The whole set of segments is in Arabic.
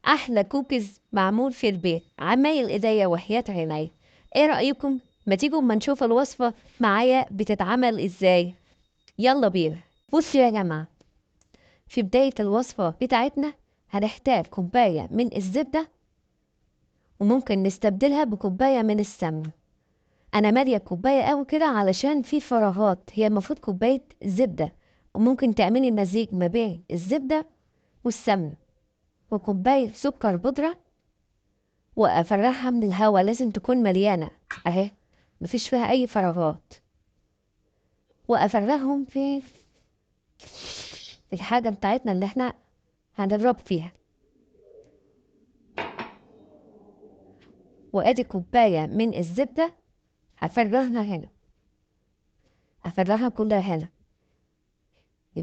احلى كوكيز معمول في البيت، عمايل ايديا وحياة عيني. ايه رأيكم؟ ما تيجوا اما نشوف الوصفة معايا بتتعمل ازاي. يلا بينا. بصوا يا جماعة، في بداية الوصفة بتاعتنا هنحتاج كوباية من الزبدة، وممكن نستبدلها بكوباية من السمنة. انا مالية كوباية قوي كده علشان في فراغات، هي المفروض كوباية زبدة، وممكن تعملي مزيج ما بين الزبدة والسمنة، وكوباية سكر بودرة، وافرغها من الهواء. لازم تكون مليانة اهي، مفيش فيها اي فراغات. وافرغهم في الحاجة بتاعتنا اللي احنا هنضرب فيها. وادي كوباية من الزبدة هفرغها هنا، هفرغها كلها هنا.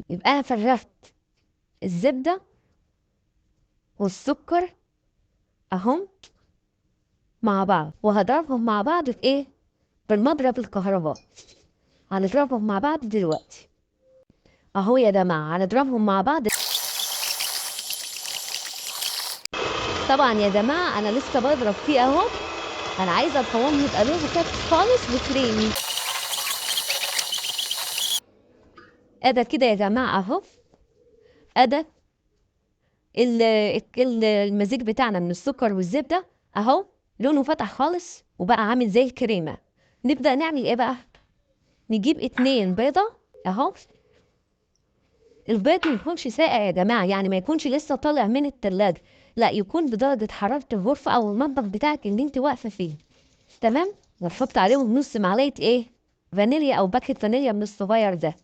يبقى انا فرغت الزبدة والسكر اهم مع بعض، وهضربهم مع بعض في ايه؟ بالمضرب الكهربائي. هنضربهم مع بعض دلوقتي اهو يا جماعة، هنضربهم مع بعض. طبعا يا جماعة انا لسه بضرب فيه اهو، انا عايزه القوام يبقى له خفيف خالص وكريمي. ادى كده يا جماعه اهو، ادى المزيج بتاعنا من السكر والزبده اهو، لونه فتح خالص وبقى عامل زي الكريمه. نبدا نعمل ايه بقى؟ نجيب 2 بيضه اهو. البيض ما يكونش ساقع يا جماعه، يعني ما يكونش لسه طالع من التلاجة، لا يكون بدرجه حراره الغرفه او المطبخ بتاعك اللي انت واقفه فيه. تمام. ونحط عليهم نص معلقه ايه؟ فانيليا او باكت فانيليا من الصغير ده،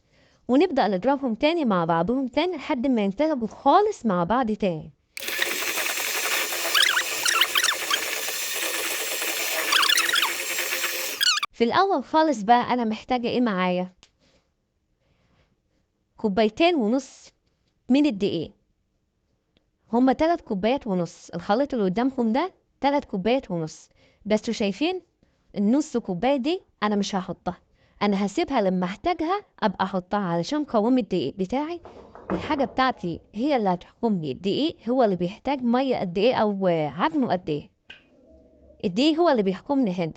ونبدأ نضربهم تاني مع بعضهم تاني لحد ما ينتهوا خالص مع بعض تاني. في الأول خالص بقى أنا محتاجة إيه معايا؟ 2.5 كوباية من الدقيق. هما 3 كوبايات ونص، الخليط اللي قدامكم ده 3 كوبايات ونص. بس شايفين النص كوباية دي أنا مش هحطها، أنا هسيبها لما أحتاجها أبقى أحطها، علشان قوام الدقيق بتاعي الحاجة بتاعتي هي اللي هتحكمني. الدقيق هو اللي بيحتاج مية قد إيه أو عجنه قد إيه. الدقيق هو اللي بيحكمني هنا.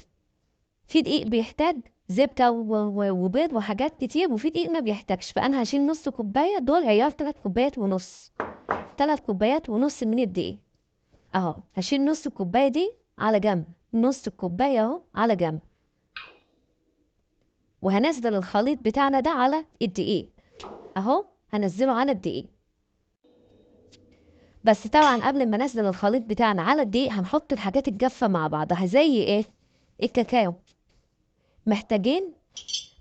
في دقيق بيحتاج زبدة وبيض وحاجات كتير، وفي دقيق ما بيحتاجش. فأنا هشيل نص كوباية، دول عيار 3 كوبايات ونص. 3 كوبايات ونص من الدقيق اهو. هشيل نص الكوباية دي على جنب، نص الكوباية اهو على جنب. وهنزل الخليط بتاعنا ده على الدقيق اهو، هنزله على الدقيق. بس طبعا قبل ما انزل الخليط بتاعنا على الدقيق هنحط الحاجات الجافة مع بعضها، زي ايه؟ الكاكاو. محتاجين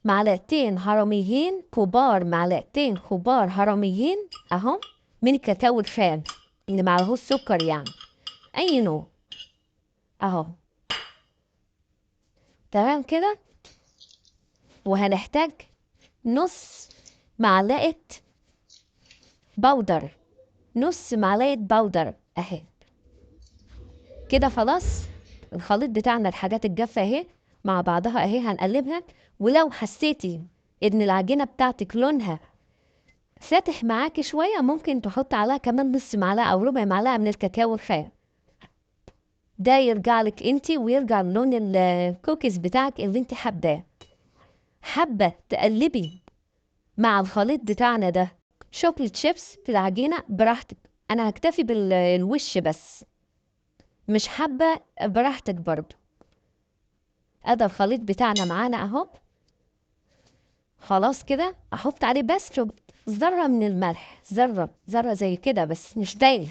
معلقتين هرميين كبار، معلقتين كبار هرميين اهو، من الكاكاو الخام اللي معلهوش سكر يعني، اي نوع اهو. تمام كده. وهنحتاج نص معلقة بودر، نص معلقة بودر اهي. كده خلاص الخليط بتاعنا الحاجات الجافة اهي مع بعضها اهي، هنقلبها. ولو حسيتي ان العجينة بتاعتك لونها فاتح معاكي شوية، ممكن تحط عليها كمان نص معلقة أو ربع معلقة من الكاكاو الخام. ده يرجع لك انتي ويرجع لون الكوكيز بتاعك اللي انتي حباه. حابة تقلبي مع الخليط بتاعنا ده شوكليت شيبس في العجينة براحتك، أنا هكتفي بالوش بس. مش حابة براحتك برضو. أدا الخليط بتاعنا معانا أهو. خلاص كده أحط عليه بس ذرة من الملح، ذرة ذرة زي كده بس مش دايما.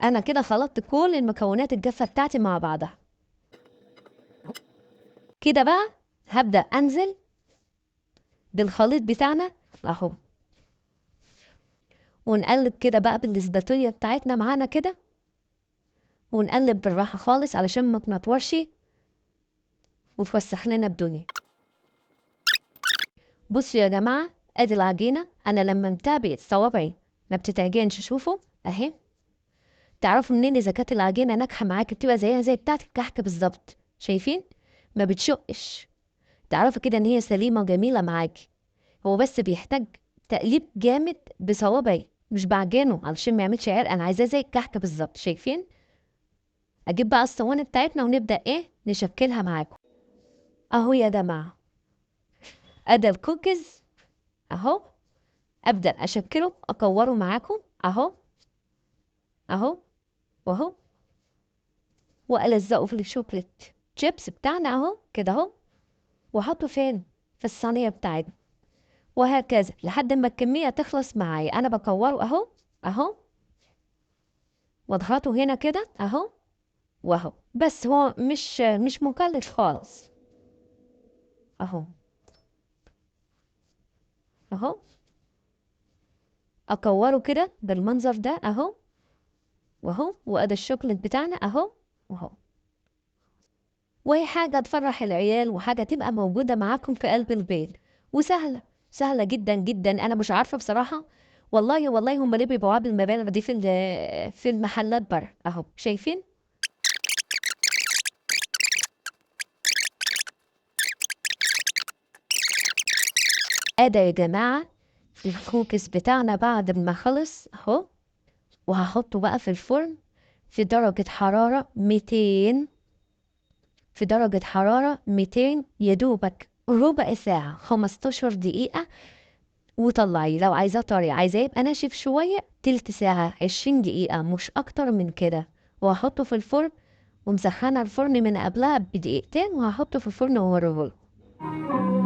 انا كده خلطت كل المكونات الجافه بتاعتي مع بعضها. كده بقى هبدا انزل بالخليط بتاعنا اهو، ونقلب كده بقى بالاسباتويه بتاعتنا معانا كده، ونقلب بالراحه خالص علشان ما تنطورش وتوسخ لنا الدنيا. بصوا يا جماعه، ادي العجينه. انا لما متابع صوابعي ما بتتعجنش، شوفوا اهي. تعرفوا منين اذا كانت العجينه ناجحه معاكي؟ بتبقى زيها زي بتاعه الكحك بالظبط، شايفين؟ ما بتشقش. تعرفوا كده ان هي سليمه وجميله معاكي. هو بس بيحتاج تقليب جامد بصوابعي مش بعجنه علشان ما يعملش عرق، انا عايزاه زي الكحك بالظبط. شايفين؟ اجيب بقى الصواني بتاعتنا ونبدا ايه نشكلها معاكم. اهو يا جماعه، ادي الكوكيز اهو. ابدا اشكله اكوره معاكم اهو اهو واهو، والزقه في الشوكليت شيبس بتاعنا اهو كده اهو، واحطه فين؟ في الصينيه بتاعتنا، وهكذا لحد ما الكميه تخلص معايا. انا بكوره اهو اهو، واضغطه هنا كده اهو واهو. بس هو مش مكلف خالص اهو اهو. اكوره كده بالمنظر ده اهو واهو، وادي الشوكليت بتاعنا اهو واهو. وهي حاجة تفرح العيال، وحاجة تبقى موجودة معاكم في قلب البيت، وسهلة، سهلة جدا جدا. أنا مش عارفة بصراحة، والله والله هم ليه بيبيعوها بالمبالغ دي في المحلات بره أهو. شايفين؟ أدا يا جماعة الكوكيز بتاعنا بعد ما خلص أهو، وهحطه بقى في الفرن في درجة حرارة 200، في درجة حرارة 200 يا دوبك ربع ساعة 15 دقيقة. وطلعي لو عايزاه طري، عايزاه يبقى ناشف شوية تلت ساعة 20 دقيقة مش أكتر من كده. وهحطه في الفرن، ومسخنة الفرن من قبلها بدقيقتين، وهحطه في الفرن وهوريهولكم.